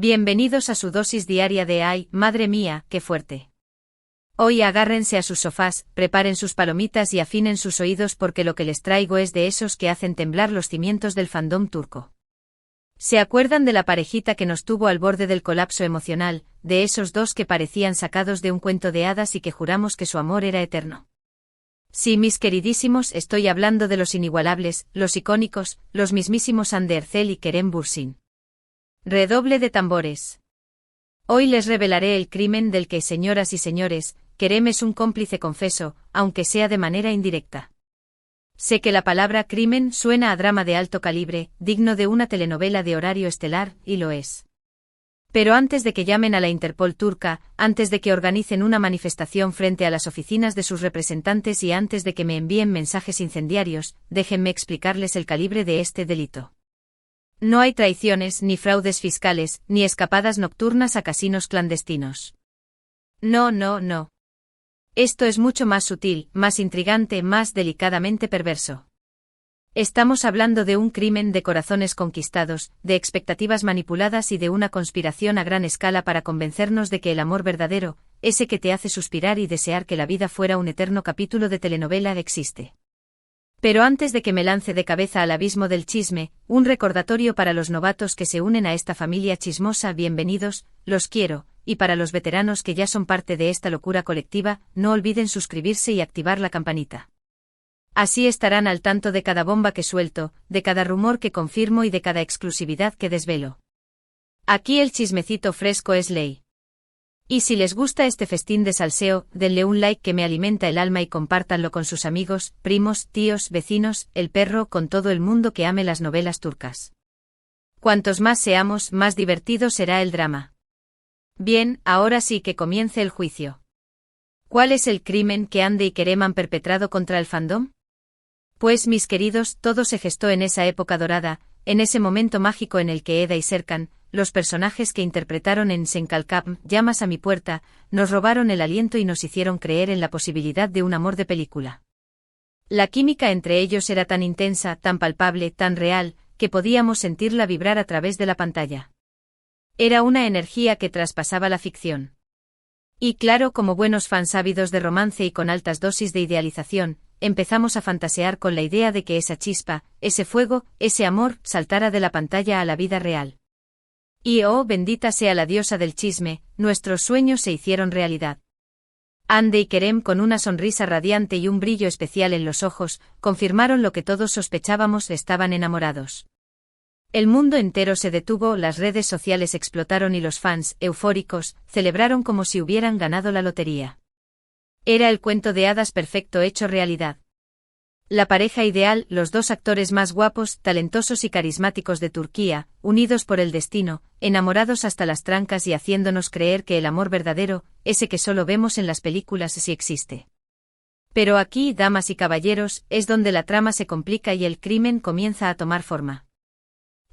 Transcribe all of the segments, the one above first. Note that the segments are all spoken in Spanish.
Bienvenidos a su dosis diaria de ¡ay, madre mía, qué fuerte! Hoy agárrense a sus sofás, preparen sus palomitas y afinen sus oídos porque lo que les traigo es de esos que hacen temblar los cimientos del fandom turco. ¿Se acuerdan de la parejita que nos tuvo al borde del colapso emocional, de esos dos que parecían sacados de un cuento de hadas y que juramos que su amor era eterno? Sí, mis queridísimos, estoy hablando de los inigualables, los icónicos, los mismísimos Hande Erçel y Kerem Bürsin. Redoble de tambores. Hoy les revelaré el crimen del que, señoras y señores, Kerem es un cómplice confeso, aunque sea de manera indirecta. Sé que la palabra crimen suena a drama de alto calibre, digno de una telenovela de horario estelar, y lo es. Pero antes de que llamen a la Interpol turca, antes de que organicen una manifestación frente a las oficinas de sus representantes y antes de que me envíen mensajes incendiarios, déjenme explicarles el calibre de este delito. No hay traiciones, ni fraudes fiscales, ni escapadas nocturnas a casinos clandestinos. No, no, no. Esto es mucho más sutil, más intrigante, más delicadamente perverso. Estamos hablando de un crimen de corazones conquistados, de expectativas manipuladas y de una conspiración a gran escala para convencernos de que el amor verdadero, ese que te hace suspirar y desear que la vida fuera un eterno capítulo de telenovela, existe. Pero antes de que me lance de cabeza al abismo del chisme, un recordatorio para los novatos que se unen a esta familia chismosa: bienvenidos, los quiero, y para los veteranos que ya son parte de esta locura colectiva, no olviden suscribirse y activar la campanita. Así estarán al tanto de cada bomba que suelto, de cada rumor que confirmo y de cada exclusividad que desvelo. Aquí el chismecito fresco es ley. Y si les gusta este festín de salseo, denle un like que me alimenta el alma y compártanlo con sus amigos, primos, tíos, vecinos, el perro, con todo el mundo que ame las novelas turcas. Cuantos más seamos, más divertido será el drama. Bien, ahora sí que comience el juicio. ¿Cuál es el crimen que Hande y Kerem han perpetrado contra el fandom? Pues, mis queridos, todo se gestó en esa época dorada, en ese momento mágico en el que Eda y Serkan, los personajes que interpretaron en Senkalkam, Llamas a mi puerta, nos robaron el aliento y nos hicieron creer en la posibilidad de un amor de película. La química entre ellos era tan intensa, tan palpable, tan real, que podíamos sentirla vibrar a través de la pantalla. Era una energía que traspasaba la ficción. Y claro, como buenos fans ávidos de romance y con altas dosis de idealización, empezamos a fantasear con la idea de que esa chispa, ese fuego, ese amor, saltara de la pantalla a la vida real. Y oh, bendita sea la diosa del chisme, nuestros sueños se hicieron realidad. Hande y Kerem, con una sonrisa radiante y un brillo especial en los ojos, confirmaron lo que todos sospechábamos: estaban enamorados. El mundo entero se detuvo, las redes sociales explotaron y los fans, eufóricos, celebraron como si hubieran ganado la lotería. Era el cuento de hadas perfecto hecho realidad. La pareja ideal, los dos actores más guapos, talentosos y carismáticos de Turquía, unidos por el destino, enamorados hasta las trancas y haciéndonos creer que el amor verdadero, ese que solo vemos en las películas, sí existe. Pero aquí, damas y caballeros, es donde la trama se complica y el crimen comienza a tomar forma.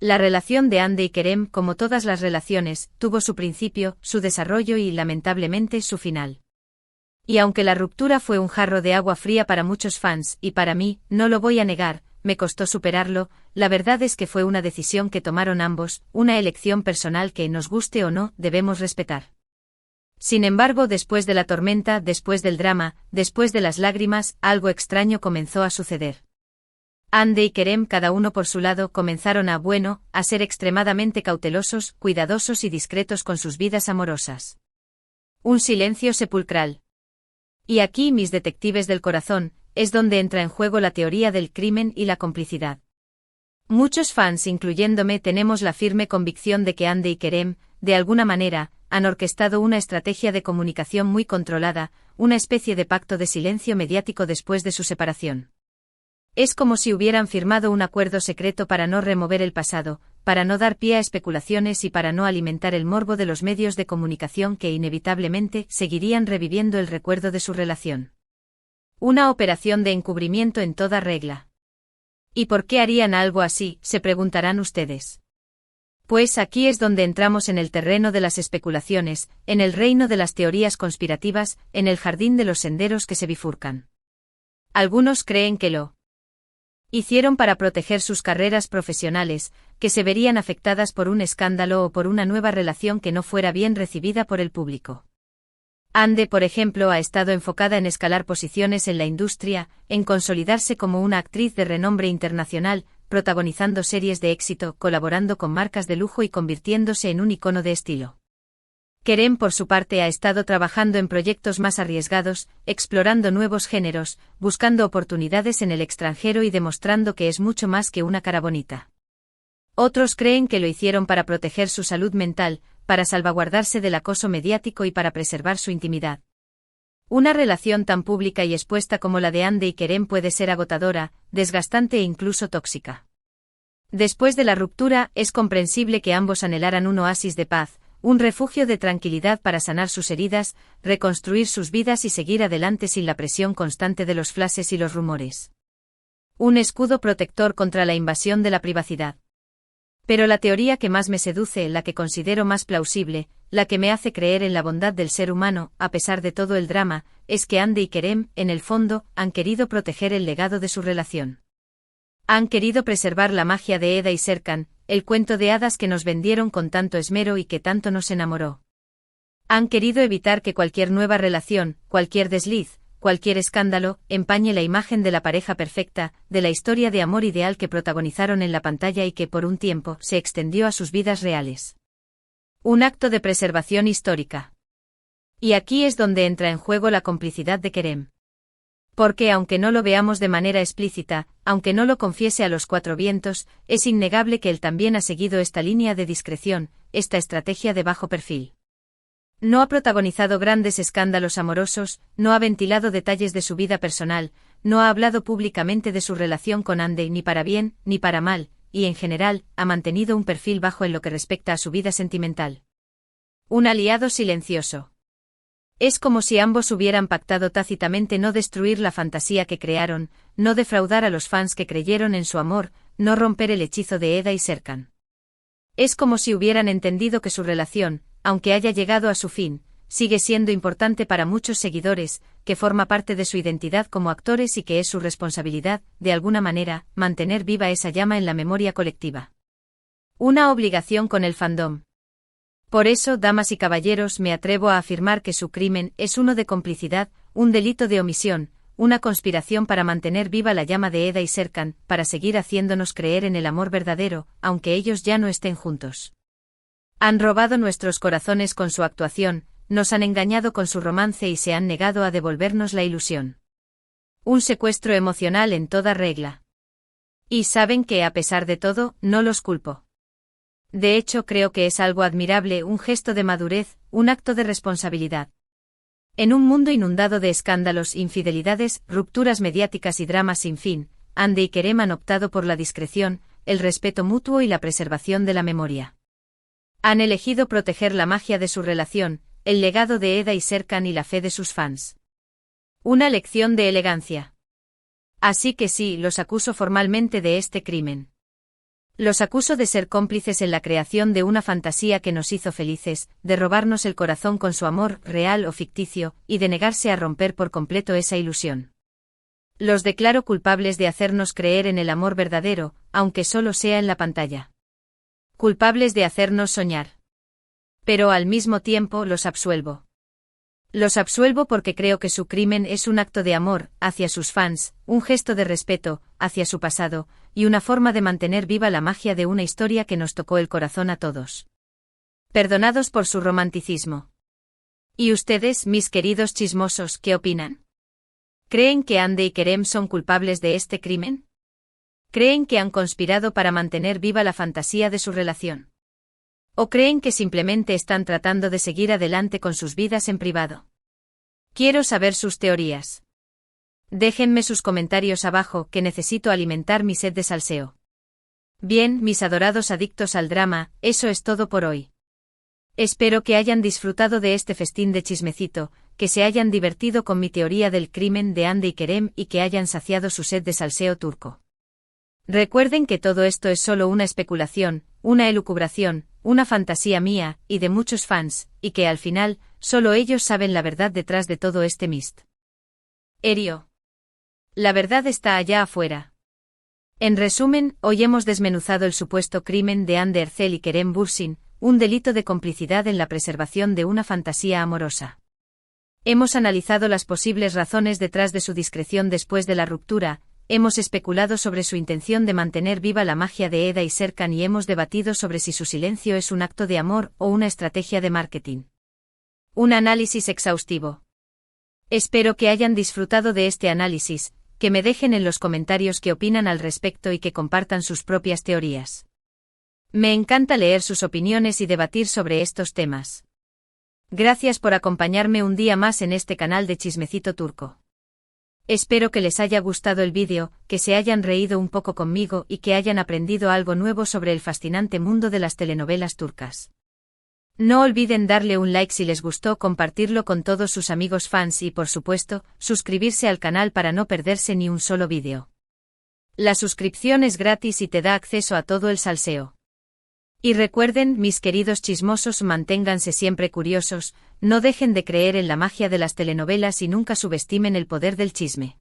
La relación de Hande y Kerem, como todas las relaciones, tuvo su principio, su desarrollo y, lamentablemente, su final. Y aunque la ruptura fue un jarro de agua fría para muchos fans, y para mí, no lo voy a negar, me costó superarlo, la verdad es que fue una decisión que tomaron ambos, una elección personal que, nos guste o no, debemos respetar. Sin embargo, después de la tormenta, después del drama, después de las lágrimas, algo extraño comenzó a suceder. Hande y Kerem, cada uno por su lado, comenzaron a ser extremadamente cautelosos, cuidadosos y discretos con sus vidas amorosas. Un silencio sepulcral. Y aquí, mis detectives del corazón, es donde entra en juego la teoría del crimen y la complicidad. Muchos fans, incluyéndome, tenemos la firme convicción de que Hande y Kerem, de alguna manera, han orquestado una estrategia de comunicación muy controlada, una especie de pacto de silencio mediático después de su separación. Es como si hubieran firmado un acuerdo secreto para no remover el pasado, para no dar pie a especulaciones y para no alimentar el morbo de los medios de comunicación que inevitablemente seguirían reviviendo el recuerdo de su relación. Una operación de encubrimiento en toda regla. ¿Y por qué harían algo así?, se preguntarán ustedes. Pues aquí es donde entramos en el terreno de las especulaciones, en el reino de las teorías conspirativas, en el jardín de los senderos que se bifurcan. Algunos creen que lo Hicieron para proteger sus carreras profesionales, que se verían afectadas por un escándalo o por una nueva relación que no fuera bien recibida por el público. Ande, por ejemplo, ha estado enfocada en escalar posiciones en la industria, en consolidarse como una actriz de renombre internacional, protagonizando series de éxito, colaborando con marcas de lujo y convirtiéndose en un icono de estilo. Kerem, por su parte, ha estado trabajando en proyectos más arriesgados, explorando nuevos géneros, buscando oportunidades en el extranjero y demostrando que es mucho más que una cara bonita. Otros creen que lo hicieron para proteger su salud mental, para salvaguardarse del acoso mediático y para preservar su intimidad. Una relación tan pública y expuesta como la de Ande y Kerem puede ser agotadora, desgastante e incluso tóxica. Después de la ruptura, es comprensible que ambos anhelaran un oasis de paz, un refugio de tranquilidad para sanar sus heridas, reconstruir sus vidas y seguir adelante sin la presión constante de los flashes y los rumores. Un escudo protector contra la invasión de la privacidad. Pero la teoría que más me seduce, la que considero más plausible, la que me hace creer en la bondad del ser humano, a pesar de todo el drama, es que Ande y Kerem, en el fondo, han querido proteger el legado de su relación. Han querido preservar la magia de Eda y Serkan, el cuento de hadas que nos vendieron con tanto esmero y que tanto nos enamoró. Han querido evitar que cualquier nueva relación, cualquier desliz, cualquier escándalo, empañe la imagen de la pareja perfecta, de la historia de amor ideal que protagonizaron en la pantalla y que por un tiempo se extendió a sus vidas reales. Un acto de preservación histórica. Y aquí es donde entra en juego la complicidad de Kerem. Porque aunque no lo veamos de manera explícita, aunque no lo confiese a los cuatro vientos, es innegable que él también ha seguido esta línea de discreción, esta estrategia de bajo perfil. No ha protagonizado grandes escándalos amorosos, no ha ventilado detalles de su vida personal, no ha hablado públicamente de su relación con Ande ni para bien, ni para mal, y en general, ha mantenido un perfil bajo en lo que respecta a su vida sentimental. Un aliado silencioso. Es como si ambos hubieran pactado tácitamente no destruir la fantasía que crearon, no defraudar a los fans que creyeron en su amor, no romper el hechizo de Eda y Serkan. Es como si hubieran entendido que su relación, aunque haya llegado a su fin, sigue siendo importante para muchos seguidores, que forma parte de su identidad como actores y que es su responsabilidad, de alguna manera, mantener viva esa llama en la memoria colectiva. Una obligación con el fandom. Por eso, damas y caballeros, me atrevo a afirmar que su crimen es uno de complicidad, un delito de omisión, una conspiración para mantener viva la llama de Eda y Serkan, para seguir haciéndonos creer en el amor verdadero, aunque ellos ya no estén juntos. Han robado nuestros corazones con su actuación, nos han engañado con su romance y se han negado a devolvernos la ilusión. Un secuestro emocional en toda regla. Y saben que, a pesar de todo, no los culpo. De hecho, creo que es algo admirable, un gesto de madurez, un acto de responsabilidad. En un mundo inundado de escándalos, infidelidades, rupturas mediáticas y dramas sin fin, Ande y Kerem han optado por la discreción, el respeto mutuo y la preservación de la memoria. Han elegido proteger la magia de su relación, el legado de Eda y Serkan y la fe de sus fans. Una lección de elegancia. Así que sí, los acuso formalmente de este crimen. Los acuso de ser cómplices en la creación de una fantasía que nos hizo felices, de robarnos el corazón con su amor, real o ficticio, y de negarse a romper por completo esa ilusión. Los declaro culpables de hacernos creer en el amor verdadero, aunque solo sea en la pantalla. Culpables de hacernos soñar. Pero al mismo tiempo los absuelvo. Los absuelvo porque creo que su crimen es un acto de amor hacia sus fans, un gesto de respeto hacia su pasado, y una forma de mantener viva la magia de una historia que nos tocó el corazón a todos. Perdonados por su romanticismo. ¿Y ustedes, mis queridos chismosos, qué opinan? ¿Creen que Ande y Kerem son culpables de este crimen? ¿Creen que han conspirado para mantener viva la fantasía de su relación? ¿O creen que simplemente están tratando de seguir adelante con sus vidas en privado? Quiero saber sus teorías. Déjenme sus comentarios abajo, que necesito alimentar mi sed de salseo. Bien, mis adorados adictos al drama, eso es todo por hoy. Espero que hayan disfrutado de este festín de chismecito, que se hayan divertido con mi teoría del crimen de Ande y Kerem y que hayan saciado su sed de salseo turco. Recuerden que todo esto es solo una especulación, una elucubración, una fantasía mía, y de muchos fans, y que al final, solo ellos saben la verdad detrás de todo este misterio. La verdad está allá afuera. En resumen, hoy hemos desmenuzado el supuesto crimen de Anne Ercel y Kerem Bürsin, un delito de complicidad en la preservación de una fantasía amorosa. Hemos analizado las posibles razones detrás de su discreción después de la ruptura, hemos especulado sobre su intención de mantener viva la magia de Eda y Serkan y hemos debatido sobre si su silencio es un acto de amor o una estrategia de marketing. Un análisis exhaustivo. Espero que hayan disfrutado de este análisis, que me dejen en los comentarios qué opinan al respecto y que compartan sus propias teorías. Me encanta leer sus opiniones y debatir sobre estos temas. Gracias por acompañarme un día más en este canal de Chismecito Turco. Espero que les haya gustado el vídeo, que se hayan reído un poco conmigo y que hayan aprendido algo nuevo sobre el fascinante mundo de las telenovelas turcas. No olviden darle un like si les gustó, compartirlo con todos sus amigos fans y, por supuesto, suscribirse al canal para no perderse ni un solo vídeo. La suscripción es gratis y te da acceso a todo el salseo. Y recuerden, mis queridos chismosos, manténganse siempre curiosos, no dejen de creer en la magia de las telenovelas y nunca subestimen el poder del chisme.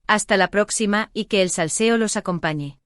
Hasta la próxima y que el salseo los acompañe.